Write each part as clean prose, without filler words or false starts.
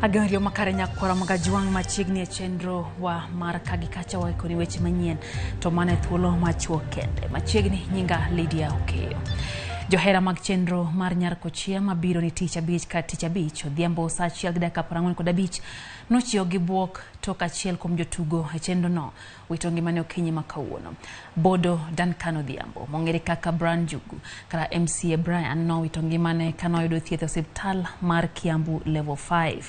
Agario makare nyakwara magajuang machiegni e chenro wa mar kagikacha wa koni weche manyien to mane thuolo machuo kende machiegni nyinga Lydia Okeyo. Johera mag chenro mar Nyarkochia mabiro ni tich abich ka tich abich odhiambo saa 1:45 nochio gi buok tok achiel kuom jotugo e chenro no wito ngimane okinyi makawuono. Bodo Duncan Odhiambo mong'ere kaka Brian Jugu kara MCA Brian no wito ngimane kanoyudo thieth e osiptal mar Kiambu level 5.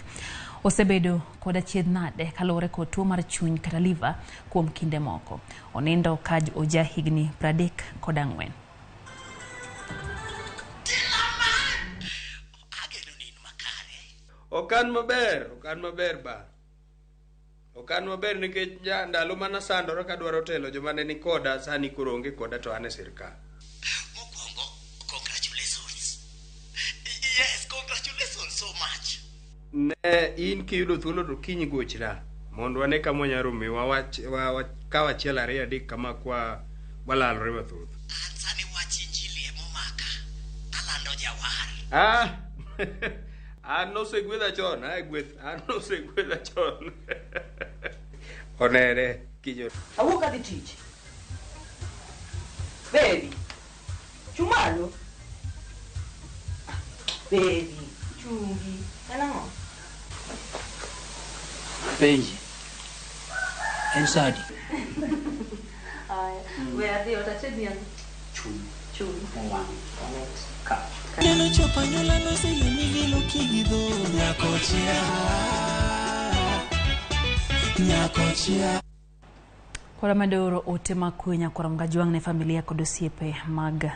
Osebedo kod achiedh nade kalore kod tuo mar chuny kata liver kuom kinde moko. Onindo kaj oja higni 34. Okan maber ba. Okan maber nikech ndalo mana sandoro ka dwaro telo joma ne ni koda sani koro onge koda to ane sirkal. Mokwongo, congratulations. Yes, congratulations so much. Ne in kiyudo thuolo to kiny gochra mondo wane kama nyarome ka wachiel ariyo adek kama kwa walalore mathoth. Sani wach injili momaka. Alando jawar. No se gwedha chon, no se gwedha chon. Onere kijo. Awuok adhi tich. Baby. Chumalo. Baby, chungi. Kanang'o? Penji. Ensadi. We adhi otachedi yan. Chungi. Mwang. Ka. Neno chopanyola no se yemigilo kigido Nyakochia Kora madoro ote makwenya kora mgajuang ne familia kod osiepe mag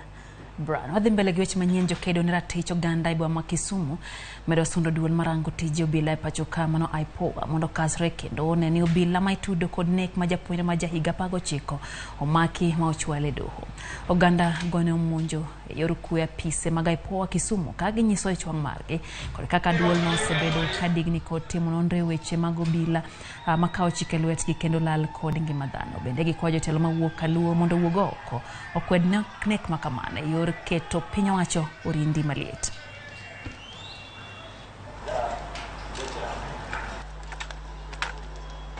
Brian. Wadhi mbele gi weche manyien jokedo ni ratich oganda ibwa ma Kisumu medo sundo duol marango tije obila e pacho ka mano IPOA mondo kasre kendo one ni obila ma itudo kod nek ma japuonjre ma jahiga 19 omaki ma ochwale doho. Oganda gone omonjo e yor kwe apise mag IPOA Kisumu ka ginyiso e chwang margi kod kaka duol no osebedo kadigni kod timo nonro weche mag obila makao chike lwetgi kendo lal kod ngima dhano. Bende gikwayo jotelo mawuok Kaluo mondo wuog oko okwed nek makamane yor keto piny owacho orindi maliet.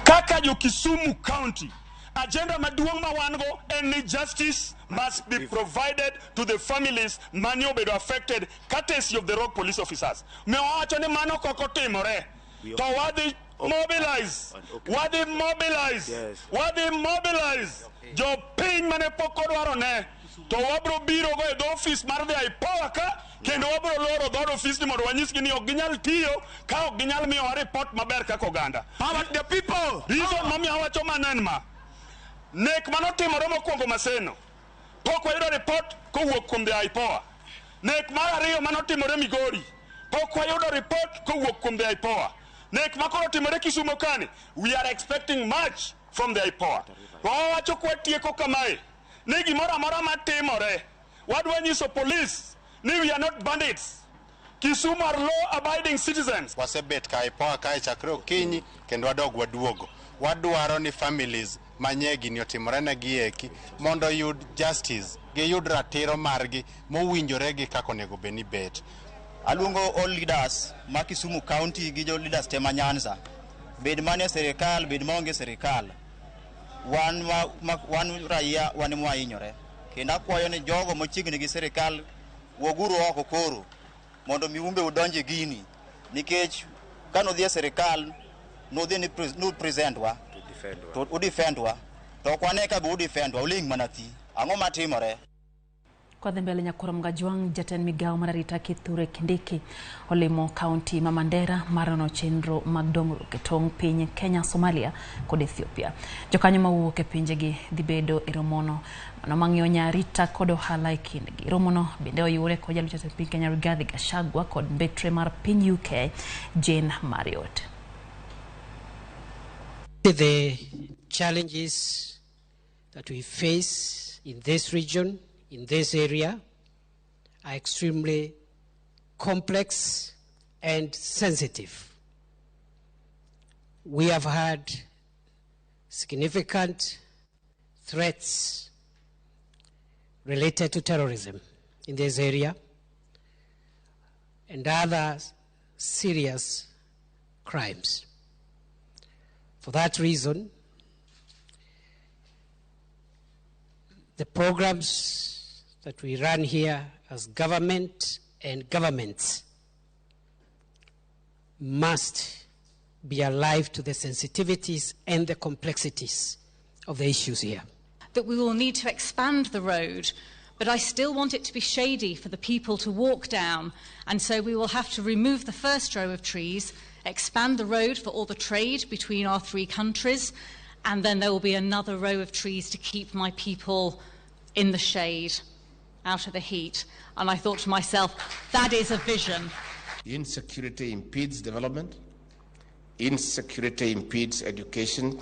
Kaka jo Kisumu County, agenda maduong' ma wan go and justice must be provided to the families mani obedo affected courtesy of the rogue police officers. Me owacho ni mano koko timore. To wadhi mobilize. Jo piny mane pok odwaro ne. To wabro biro go e office mar the IPOA ka kendo wabro loro dhood office ni mondo wanyisgi ni ok ginyal tiyo ka ok ginyal miyo report maber kaka oganda. But the people reason mami awacho manen ma nek manotimore mokwongo Maseno pok wayudo report kowuok kuom the IPOA. Nek mar ariyo manotimore Migori pok wayudo report kowuok kuom the IPOA. Nek makoro timore Kisumu kani we are expecting much from the IPOA. Wawacho kwa tieko kamae Nigi mora matimore. Wadwa nyiso police ni we are not bandits. Kisumu are law-abiding citizens. Wasebet ka IPOA ka chakre okinyi kendo waduogo. Wadwaro ni families manyegi ni otimore na gieki mondo yud justice, giyud ratiro margi mowinjore gi kako nego beni bet. Aluongo all leaders ma Kisumu County gi jo leaders tema Nyanza. Bed mane serikal, bed maonge serikal. Wan raia wan mwa inyore. Kenda kwayo ni jogo mochigni gi serikal woguru oko koro mondo miumbe udonje gini nikech kano dhie serikal no dhi ni present wa to defendwa to kwane ka bu defendwa uling manathi ang'o matimore. Kwa mbele nyakoro mgajuang jaten migao mararita Kithure Kindiki olimo county ma Mandera marano chenro magdongro ketong piny Kenya, Somalia kod Ethiopia. Jokanyo mawuok e pinjegi dhibedo e romono mang'iyo nyarita kod ohala e kindgi. Romono bende oyure kod jalup jatend piny Kenya Rigathi Gachagua kod mbetre mar piny UK Jane Marriott. The challenges that we face in this region, in this area, are extremely complex and sensitive. We have had significant threats related to terrorism in this area and other serious crimes. For that reason, the programs that we run here as government and governments must be alive to the sensitivities and the complexities of the issues here. That we will need to expand the road, but I still want it to be shady for the people to walk down, and so we will have to remove the first row of trees, expand the road for all the trade between our three countries, and then there will be another row of trees to keep my people in the shade, out of the heat. And I thought to myself, that is a vision. Insecurity impedes development. Insecurity impedes education.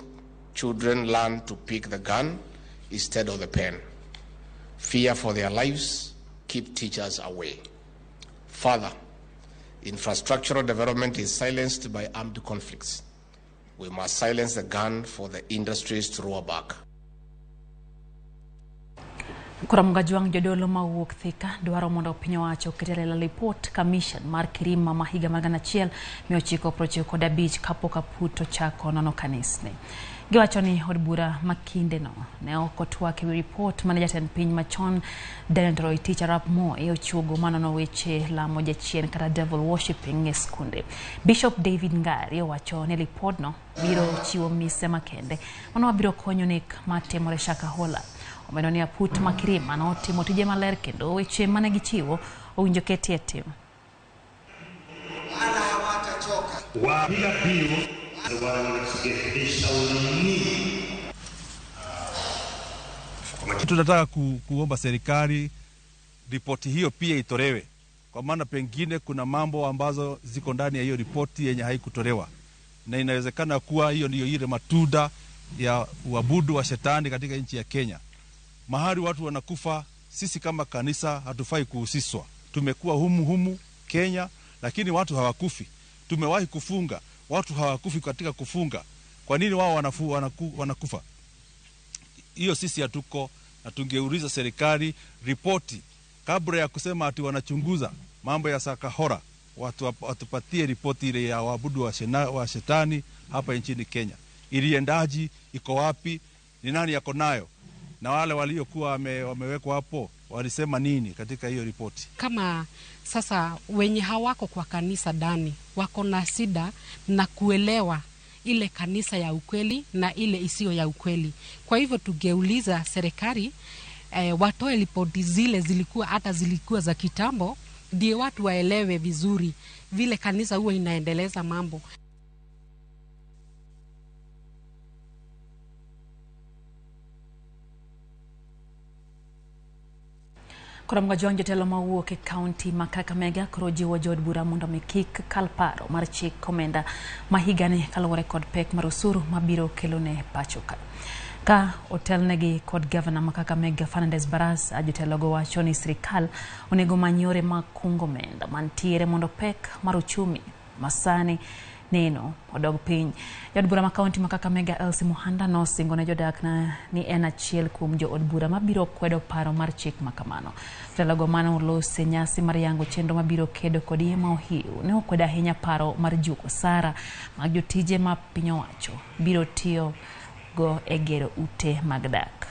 Children learn to pick the gun instead of the pen. Fear for their lives keep teachers away. Further, infrastructural development is silenced by armed conflicts. We must silence the gun for the industries to roar back. Ramogi juang jodolo mawuok thika dwaro mondo piny owacho oketere la report commission mar kirima ma higa mar 1995 kapok aput ochako nono kanisni. Giwacho ni od bura makinde no ne ok otwak ewi report mane jatend piny machon Dendro Tich Arap Moi ochuogo manono weche lamo jachien kata devil worshipping e skunde. Bishop David Ngari owacho ni report no biro chiwo mise makende mano biro konyo nek matimore Shakahola. Omeno ni aput makirima no timo tije maler kendo weche mane gichiwo owinjo ketie tim. Ana hawatachoka. Wapiga piu wanasikisha unini. Tunataka kuomba serikali ripoti hiyo pia itolewe, kwa maana pengine kuna mambo ambazo ziko ndani ya hiyo ripoti yenye haikutolewa, na inawezekana kuwa hiyo ndiyo ile matunda ya uabudu wa shetani katika nchi ya Kenya. Mahali watu wanakufa, sisi kama kanisa hatufai kuhusishwa. Tumekuwa humu Kenya, lakini watu hawakufi. Tumewahi kufunga, watu hawakufi katika kufunga. Kwa nini wao wanakufa? Hiyo sisi hatuko, na tungeuliza serikali ripoti kabla ya kusema ati wanachunguza mambo ya Shakahola. Watupatie ripoti ile ya waabudu wa shetani hapa nchini Kenya. Iliendaji, iko wapi, ni nani yako nayo, na wale waliokuwa wamewekwa hapo walisema nini katika hiyo ripoti. Kama sasa wenye hawako kwa kanisa ndani wako na shida na kuelewa ile kanisa ya ukweli na ile isiyo ya ukweli. Kwa hivyo tungeuliza serikali watoe ripoti zile zilikuwa za kitambo, ndio watu waelewe vizuri vile kanisa huwa inaendeleza mambo. Ramogi juang jotelo mawuok e kaunti ma Kakamega koro jiwo jood bura mondo kik kal paro mar chik komenda ma higani kaluwore kod pek mar osuru mabiro kelone pacho ka. Ka otelnegi kod gavana ma Kakamega Fernandes Barasa, jotelogo wacho ni sirikal onego many yore mag kungo omenda mantiere mondo pek mar uchumi masani neno odog piny. Jood bura ma kaunti ma Kakamega Elsie Muhanda nosingo ne jodak ni en achiel kuom jood bura mabiro kwedo paro mar chik makamano. Jotelogo mane olose nyasi mar yango chenro mabiro kedo kod yema ohiu ne okwedo ahinya paro mar juko sara mag jotije ma piny owacho biro tiyo go e gero ute mag dak.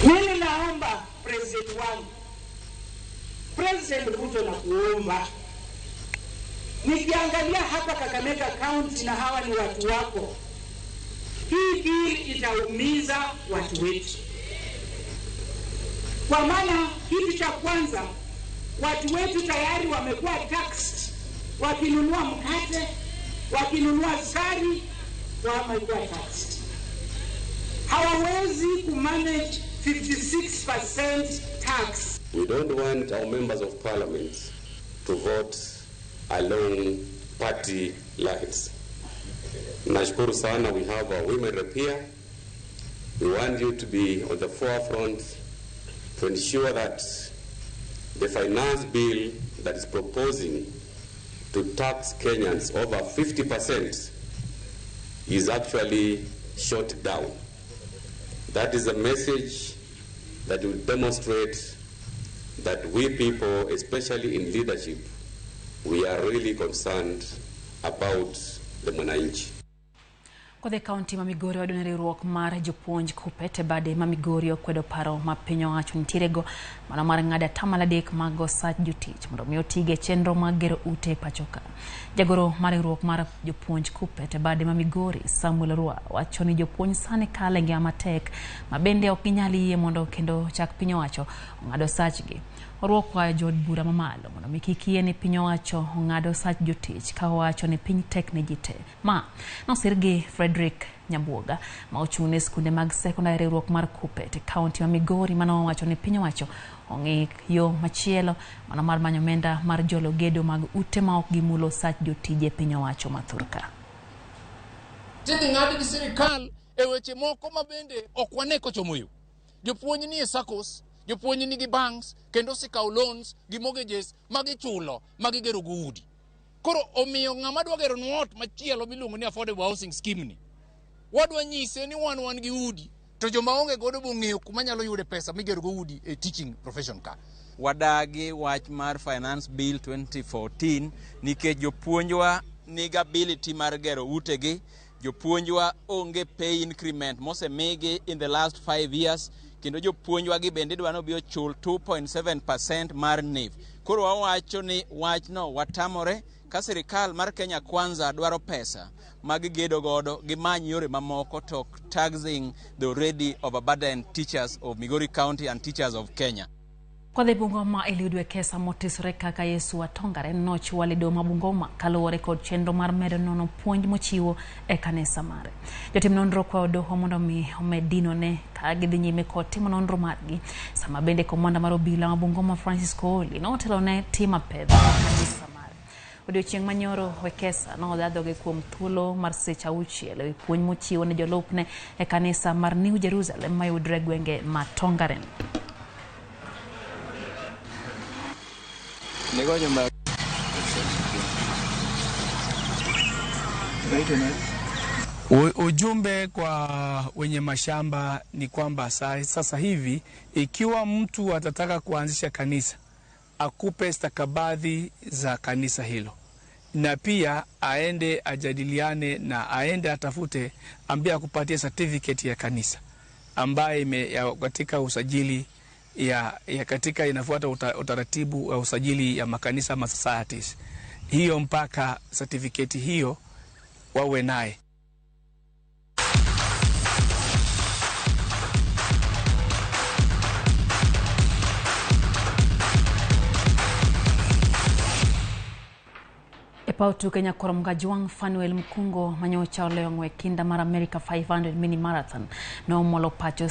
Mimi naomba president wangu, President Ruto, na kuomba, nikiangalia hapa Kakamega County na hawa ni watu wako, hii bill itaumiza watu wetu. Kwa maana kitu cha kwanza, watu wetu tayari wamekuwa taxed, wakinunua mkate, wakinunua sukari, wamekuwa taxed. Hawawezi kumanage 56% tax. We don't want our members of parliament to vote along party lines. Nashukuru sana, we have our women rep here. We want you to be on the forefront to ensure that the finance bill that is proposing to tax Kenyans over 50% is actually shot down. That is a message that will demonstrate that we people, especially in leadership, we are really concerned about the mwananchi. Kwa the county mamigori wadonere ruok mar jopuonj kupete bade mamigori okwedo paro mapinyo wacho nitirego mana mar ng'ada tamala dek mago sach jotich mondo mi otige chenro mag gero ute pachoka. Jagoro mar ruok mar jopuonj kupete bade mamigori Samuel Rua wacho ni jopuonj sane kale ngia matek mabende ok ginyal yie mondo kendo chak pinyo wacho ng'ado sachgi. Ruok wa jod bura mamalo mondo mi kikie ni pinyo wacho ng'ado sach jotich ka wacho ni piny tek ne jite. Ma nosirgi Frederick Nyambuoga ma ochune skunde mag sekondari ruok mar Kupete county wa Migori mano wacho ni pinyo wacho ongi yo machielo mana mar manyomenda mar jolo gedo mag ute ma ok gimulo sach jotije pinyo wacho mathurka. Tindi ng'adi gi sirikal e weche moko mabende ok wane kochomo yo. Jopuonj ni e SACCOS, jopuonj ni gi banks kendo sikaw loans gi mortgages magichulo magigero go udi. Koro omiyo ng'ama dwa gero ot machielo miluongo ni affordable housing scheme ni. Wadwa nyise ni wan gi udi to joma onge godo bong'eyo kuma nyalo yude pesa migero go udi e teaching profession ka. Wadagi wach mar Finance Bill 2014 nikech jopuonjwa niga ability mar gero utegi, jopuonjwa onge pay increment mosemigi in the last 5 years kendo jopuonjwa gi bende dwano bio chul 2.7% mar NEF. Koro wawacho ni wachno watamore ka sirikal mar Kenya Kwanza dwaro pesa magigedo godo gimany yore mamoko to taxing the already overburdened teachers of Migori County and teachers of Kenya. Kwa the Bungoma ilidwe kesa motisore kaka Yesu watongare noch walido mabungoma kaluwore kod chenro mar medo nono puonj mochiwo e kanisa mare. Jotim nonro kwa doho mondo mi omedino ne ka gidhi nyime kod timo nonro margi sama bende komanda mar obila mabungoma Francisco Oli notelo ne tima pedho kanisa mare. Odiochieng' manyoro wekesa no dhadhoge kuom thuolo mar seche auchiel e puonj mochiwo ne jolupne e kanisa mar New Jerusalem mayudre gwenge ma Tongaren. Ujumbe kwa wenye mashamba ni kwamba sasa hivi ikiwa mtu atataka kuanzisha kanisa akupe stakabadhi za kanisa hilo na pia aende ajadiliane na aende atafute ambaye akupatie certificate ya kanisa ambaye katika usajili ya katika inafuata utaratibu wa usajili ya makanisa ama societies. Hiyo mpaka certificate hiyo wawe naye. Epautu Kenya koromgaji wang Fanuel Mkungo manyocha oleo ng'we kinda mar America 500 mini marathon no molo pacho